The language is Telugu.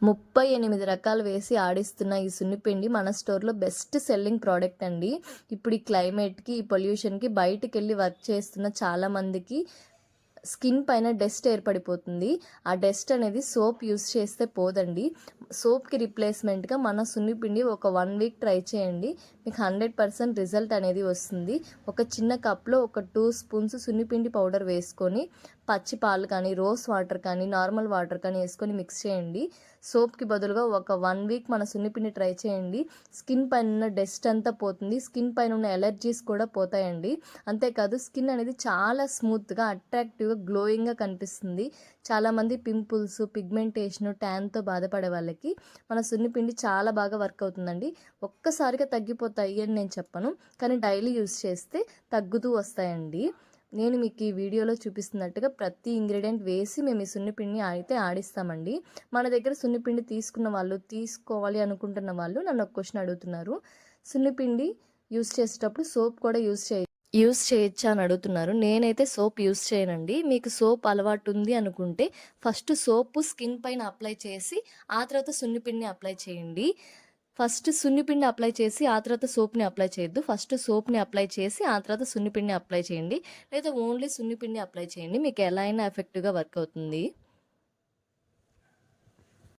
38 రకాలు వేసి ఆడిస్తున్న ఈ సున్నిపిండి మన స్టోర్లో బెస్ట్ సెల్లింగ్ ప్రోడక్ట్ అండి. ఇప్పుడు ఈ క్లైమేట్కి, ఈ పొల్యూషన్కి బయటికి వర్క్ చేస్తున్న చాలామందికి స్కిన్ పైన డస్ట్ ఏర్పడిపోతుంది. ఆ డస్ట్ అనేది సోప్ యూస్ చేస్తే పోదండి. సోప్కి రిప్లేస్మెంట్గా మన సున్నిపిండి ఒక 1 వీక్ ట్రై చేయండి. మీకు 100% రిజల్ట్ అనేది వస్తుంది. ఒక చిన్న కప్లో ఒక 2 స్పూన్స్ సున్నిపిండి పౌడర్ వేసుకొని పచ్చి పాలు కానీ, రోస్ వాటర్ కానీ, నార్మల్ వాటర్ కానీ వేసుకొని మిక్స్ చేయండి. సోప్కి బదులుగా ఒక 1 వీక్ మన సున్నిపిండి ట్రై చేయండి. స్కిన్ పైన ఉన్న డస్ట్ అంతా పోతుంది. స్కిన్ పైన ఉన్న ఎలర్జీస్ కూడా పోతాయండి. అంతేకాదు స్కిన్ అనేది చాలా స్మూత్గా, అట్రాక్టివ్గా, గ్లోయింగ్గా కనిపిస్తుంది. చాలామంది పింపుల్స్, పిగ్మెంటేషన్, ట్యాన్తో బాధపడే వాళ్ళకి మన సున్నిపిండి చాలా బాగా వర్క్ అవుతుందండి. ఒక్కసారిగా తగ్గిపోతాయి అని నేను చెప్పను, కానీ డైలీ యూస్ చేస్తే తగ్గుతూ వస్తాయండి. నేను మీకు ఈ వీడియోలో చూపిస్తున్నట్టుగా ప్రతి ఇంగ్రీడియంట్ వేసి మేము ఈ సున్నిపిండిని అయితే ఆడిస్తామండి. మన దగ్గర సున్నిపిండి తీసుకున్న వాళ్ళు, తీసుకోవాలి అనుకుంటున్న వాళ్ళు నన్ను ఒక క్వశ్చన్ అడుగుతున్నారు. సున్నిపిండి యూస్ చేసేటప్పుడు సోప్ కూడా యూస్ చేయొచ్చా అని అడుగుతున్నారు. నేనైతే సోప్ యూస్ చేయనండి. మీకు సోప్ అలవాటు ఉంది అనుకుంటే ఫస్ట్ సోపు స్కిన్ పైన అప్లై చేసి ఆ తర్వాత సున్నిపిండిని అప్లై చేయండి. ఫస్ట్ సున్నిపిండి అప్లై చేసి ఆ తర్వాత సోప్ని అప్లై చేయొద్దు. ఫస్ట్ సోప్ని అప్లై చేసి ఆ తర్వాత సున్నిపిండిని అప్లై చేయండి, లేదా ఓన్లీ సున్నిపిండి అప్లై చేయండి. మీకు ఎలా అయినా ఎఫెక్టివ్గా వర్క్ అవుతుంది.